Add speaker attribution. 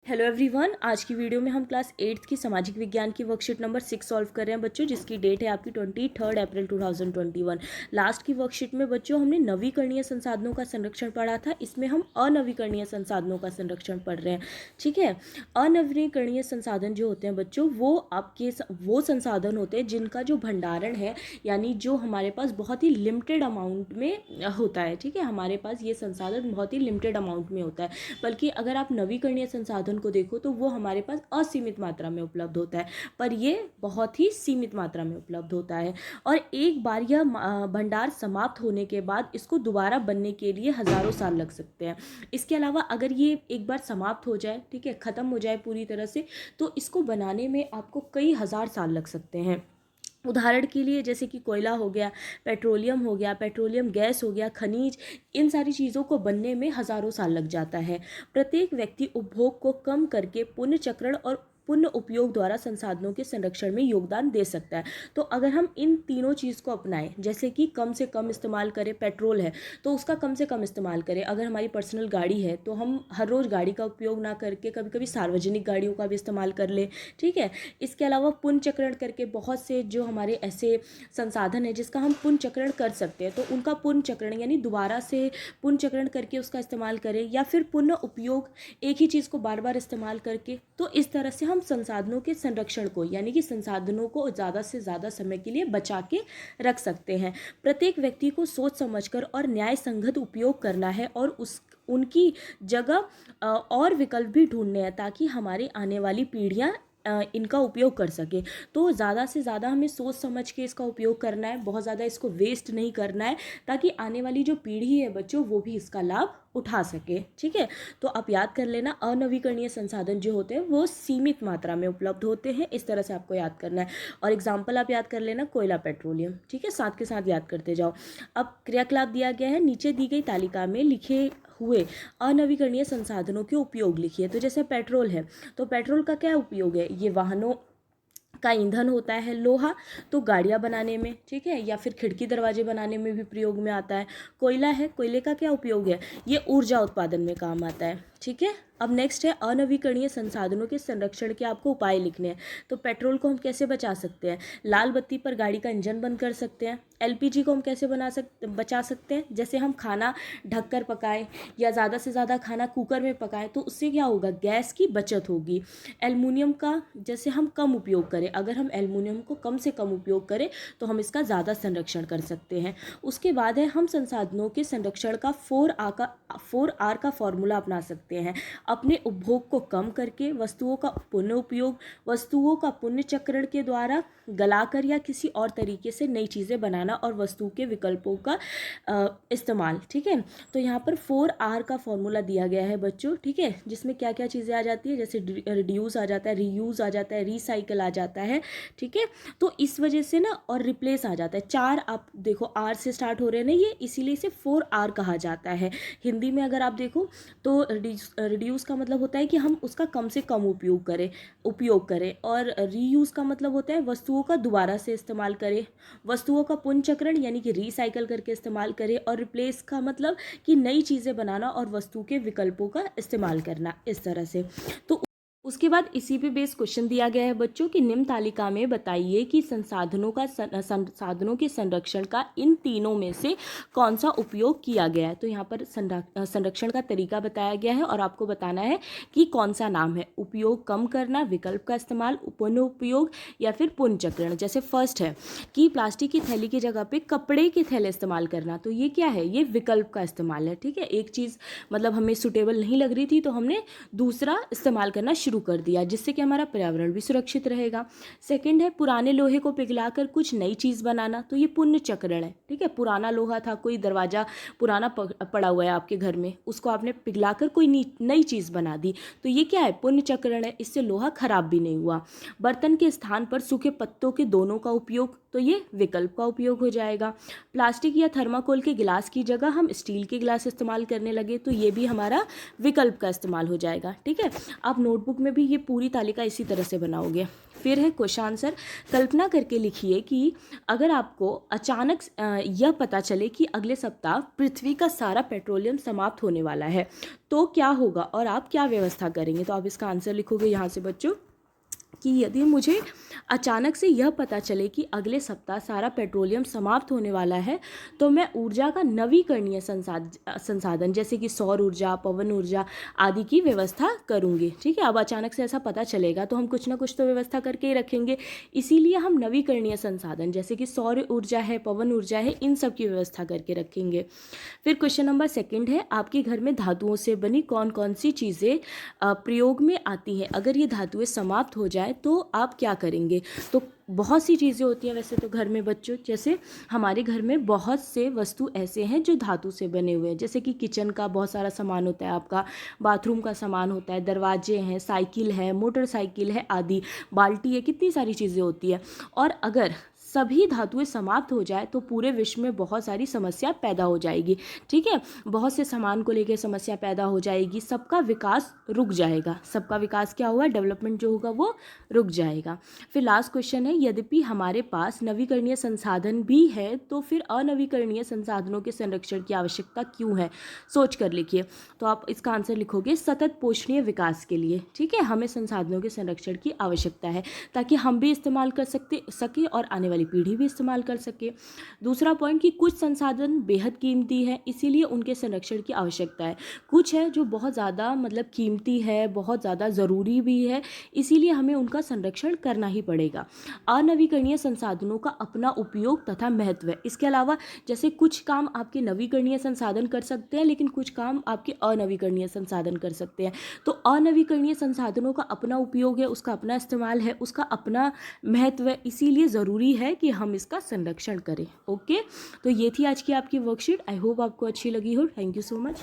Speaker 1: Hello everyone, आज की video में हम क्लास 8th की सामाजिक विज्ञान की वर्कशीट नंबर 6 सॉल्व कर रहे हैं बच्चों, जिसकी डेट है आपकी 23 अप्रैल 2021। लास्ट की वर्कशीट में बच्चों हमने नवीकरणीय संसाधनों का संरक्षण पढ़ा था। इसमें हम अनवीकरणीय संसाधनों का संरक्षण पढ़ रहे हैं। ठीक है, अनवीकरणीय संसाधन जो होते हैं बच्चों, वो आपके वो संसाधन होते हैं जिनका जो भंडारण है, यानी जो हमारे पास बहुत ही लिमिटेड अमाउंट में होता है। ठीक है, हमारे पास ये संसाधन बहुत ही लिमिटेड अमाउंट में होता है। बल्कि अगर आप नवीकरणीय संसाधन को देखो तो वो हमारे पास असीमित मात्रा में उपलब्ध होता है, पर ये बहुत ही सीमित मात्रा में उपलब्ध होता है। और एक बार यह भंडार समाप्त होने के बाद इसको दोबारा बनने के लिए हजारों साल लग सकते हैं। इसके अलावा अगर ये एक बार समाप्त हो जाए, ठीक है, ख़त्म हो जाए पूरी तरह से, तो इसको बनाने में आपको कई हज़ार साल लग सकते हैं। उदाहरण के लिए जैसे कि कोयला हो गया, पेट्रोलियम हो गया, पेट्रोलियम गैस हो गया, खनिज, इन सारी चीज़ों को बनने में हज़ारों साल लग जाता है। प्रत्येक व्यक्ति उपभोग को कम करके पुनर्चक्रण और पुनः उपयोग द्वारा संसाधनों के संरक्षण में योगदान दे सकता है। तो अगर हम इन तीनों चीज़ को अपनाएं, जैसे कि कम से कम इस्तेमाल करें, पेट्रोल है तो उसका कम से कम इस्तेमाल करें। अगर हमारी पर्सनल गाड़ी है तो हम हर रोज़ गाड़ी का उपयोग ना करके कभी कभी सार्वजनिक गाड़ियों का भी इस्तेमाल कर लें। ठीक है, इसके अलावा पुनर्चक्रण करके बहुत से जो हमारे ऐसे संसाधन है जिसका हम पुनर्चक्रण कर सकते हैं, तो उनका पुनर्चक्रण यानी दोबारा से पुनर्चक्रण करके उसका इस्तेमाल करें, या फिर पुनः उपयोग, एक ही चीज़ को बार बार इस्तेमाल करके। तो इस तरह से हम संसाधनों के संरक्षण को, यानी कि संसाधनों को ज़्यादा से ज़्यादा समय के लिए बचा के रख सकते हैं। प्रत्येक व्यक्ति को सोच समझकर और न्याय संगत उपयोग करना है, और उनकी जगह और विकल्प भी ढूंढने हैं, ताकि हमारी आने वाली पीढ़ियाँ इनका उपयोग कर सके। तो ज़्यादा से ज़्यादा हमें सोच समझ के इसका उपयोग करना है, बहुत ज़्यादा इसको वेस्ट नहीं करना है, ताकि आने वाली जो पीढ़ी है बच्चों, वो भी इसका लाभ उठा सके। ठीक है, तो आप याद कर लेना, अनवीकरणीय संसाधन जो होते हैं वो सीमित मात्रा में उपलब्ध होते हैं। इस तरह से आपको याद करना है। और एग्जाम्पल आप याद कर लेना, कोयला, पेट्रोलियम। ठीक है, साथ के साथ याद करते जाओ। अब क्रियाकलाप दिया गया है, नीचे दी गई तालिका में लिखे हुए अनवीकरणीय संसाधनों के उपयोग लिखिए। तो जैसे पेट्रोल है, तो पेट्रोल का क्या उपयोग है? ये वाहनों का ईंधन होता है। लोहा तो गाड़ियाँ बनाने में, ठीक है, या फिर खिड़की दरवाजे बनाने में भी प्रयोग में आता है। कोयला है, कोयले का क्या उपयोग है? ये ऊर्जा उत्पादन में काम आता है। ठीक है, अब नेक्स्ट है अनवीकरणीय संसाधनों के संरक्षण के आपको उपाय लिखने हैं। तो पेट्रोल को हम कैसे बचा सकते हैं? लाल बत्ती पर गाड़ी का इंजन बंद कर सकते हैं। एलपीजी को हम कैसे बचा सकते हैं? जैसे हम खाना ढककर पकाएं, या ज़्यादा से ज़्यादा खाना कुकर में पकाएं, तो उससे क्या होगा? गैस की बचत होगी। एल्युमिनियम का जैसे हम कम उपयोग करें, अगर हम एल्युमिनियम को कम से कम उपयोग करें तो हम इसका ज़्यादा संरक्षण कर सकते हैं। उसके बाद है हम संसाधनों के संरक्षण का 4R का फॉर्मूला अपना सकते हैं। अपने उपभोग को कम करके, वस्तुओं का पुनः उपयोग, वस्तुओं का पुनर्चक्रण के द्वारा गलाकर या किसी और तरीके से नई चीज़ें बनाना, और वस्तु के विकल्पों का इस्तेमाल। ठीक है, तो यहाँ पर 4R का फॉर्मूला दिया गया है बच्चों। ठीक है, जिसमें क्या क्या चीज़ें आ जाती है? जैसे रिड्यूस आ जाता है, रीयूज़ आ जाता है, रिसाइकल आ जाता है। ठीक है, तो इस वजह से ना, और रिप्लेस आ जाता है। 4 आप देखो R से स्टार्ट हो रहे हैं ना ये, इसीलिए इसे 4R कहा जाता है। हिंदी में अगर आप देखो तो रिड्यूस का मतलब होता है कि हम उसका कम से कम उपयोग करें, और रीयूज़ का मतलब होता है वस्तुओं का दोबारा से इस्तेमाल करें, वस्तुओं का पुनर्चक्रण यानी कि रिसाइकल करके इस्तेमाल करें, और रिप्लेस का मतलब कि नई चीज़ें बनाना और वस्तु के विकल्पों का इस्तेमाल करना। इस तरह से तो उसके बाद इसी पे बेस क्वेश्चन दिया गया है बच्चों की निम्न तालिका में बताइए कि संसाधनों के संरक्षण का इन तीनों में से कौन सा उपयोग किया गया है। तो यहाँ पर संरक्षण का तरीका बताया गया है, और आपको बताना है कि कौन सा नाम है। उपयोग कम करना, विकल्प का इस्तेमाल, पुनः उपयोग, या फिर पुनर्चक्रण। जैसे फर्स्ट है कि प्लास्टिक की थैली की जगह पे कपड़े के थैले इस्तेमाल करना, तो ये क्या है? ये विकल्प का इस्तेमाल है। ठीक है, एक चीज़ मतलब हमें सुटेबल नहीं लग रही थी तो हमने दूसरा इस्तेमाल करना शुरू कर दिया, जिससे कि हमारा पर्यावरण भी सुरक्षित रहेगा। सेकंड है पुराने लोहे को पिघलाकर कुछ नई चीज़ बनाना, तो ये पुनर्चक्रण है। ठीक है, पुराना लोहा था, कोई दरवाज़ा पुराना पड़ा हुआ है आपके घर में, उसको आपने पिघलाकर कोई नई चीज़ बना दी, तो ये क्या है? पुनर्चक्रण है। इससे लोहा खराब भी नहीं हुआ। बर्तन के स्थान पर सूखे पत्तों के दोनों का उपयोग, तो ये विकल्प का उपयोग हो जाएगा। प्लास्टिक या थर्माकोल के गिलास की जगह हम स्टील के गिलास इस्तेमाल करने लगे, तो ये भी हमारा विकल्प का इस्तेमाल हो जाएगा। ठीक है, आप नोटबुक में भी ये पूरी तालिका इसी तरह से बनाओगे। फिर है क्वेश्चन आंसर, कल्पना करके लिखिए कि अगर आपको अचानक यह पता चले कि अगले सप्ताह पृथ्वी का सारा पेट्रोलियम समाप्त होने वाला है तो क्या होगा और आप क्या व्यवस्था करेंगे। तो आप इसका आंसर लिखोगे यहाँ से बच्चों कि यदि मुझे अचानक से यह पता चले कि अगले सप्ताह सारा पेट्रोलियम समाप्त होने वाला है तो मैं ऊर्जा का नवीकरणीय संसाधन जैसे कि सौर ऊर्जा, पवन ऊर्जा आदि की व्यवस्था करूँगी। ठीक है, अब अचानक से ऐसा पता चलेगा तो हम कुछ ना कुछ तो व्यवस्था करके ही रखेंगे, इसीलिए हम नवीकरणीय संसाधन जैसे कि सौर ऊर्जा है, पवन ऊर्जा है, इन सब की व्यवस्था करके रखेंगे। फिर क्वेश्चन नंबर 2 है, आपके घर में धातुओं से बनी कौन कौन सी चीज़ें प्रयोग में आती हैं, अगर ये धातुएं समाप्त हो जाए तो आप क्या करेंगे। तो बहुत सी चीज़ें होती हैं वैसे तो घर में बच्चों, जैसे हमारे घर में बहुत से वस्तु ऐसे हैं जो धातु से बने हुए हैं, जैसे कि किचन का बहुत सारा सामान होता है, आपका बाथरूम का सामान होता है, दरवाजे हैं, साइकिल है, मोटरसाइकिल है आदि, बाल्टी है, कितनी सारी चीज़ें होती है। और अगर सभी धातुएं समाप्त हो जाए तो पूरे विश्व में बहुत सारी समस्या पैदा हो जाएगी। ठीक है, बहुत से सामान को लेकर समस्या पैदा हो जाएगी, सबका विकास रुक जाएगा, सबका विकास क्या हुआ, डेवलपमेंट जो होगा वो रुक जाएगा। फिर लास्ट क्वेश्चन है, यद्यपि हमारे पास नवीकरणीय संसाधन भी है तो फिर अनवीकरणीय संसाधनों के संरक्षण की आवश्यकता क्यों है, सोच कर लिखिए। तो आप इसका आंसर लिखोगे सतत पोषणीय विकास के लिए। ठीक है, हमें संसाधनों के संरक्षण की आवश्यकता है ताकि हम भी इस्तेमाल कर सके और आने वाली पीढ़ी भी इस्तेमाल कर सके। दूसरा पॉइंट कि कुछ संसाधन बेहद कीमती है इसीलिए उनके संरक्षण की आवश्यकता है, कुछ है जो बहुत ज़्यादा मतलब कीमती है, बहुत ज़्यादा ज़रूरी भी है, इसीलिए हमें उनका संरक्षण करना ही पड़ेगा। अनवीकरणीय संसाधनों का अपना उपयोग तथा महत्व है। इसके अलावा जैसे कुछ काम आपके नवीकरणीय संसाधन कर सकते हैं लेकिन कुछ काम आपके अनवीकरणीय संसाधन कर सकते हैं। तो अनवीकरणीय संसाधनों का अपना उपयोग है, उसका अपना इस्तेमाल है, उसका अपना महत्व है, इसीलिए ज़रूरी है कि हम इसका संरक्षण करें। ओके, तो ये थी आज की आपकी वर्कशीट। आई होप आपको अच्छी लगी हो। Thank you so much.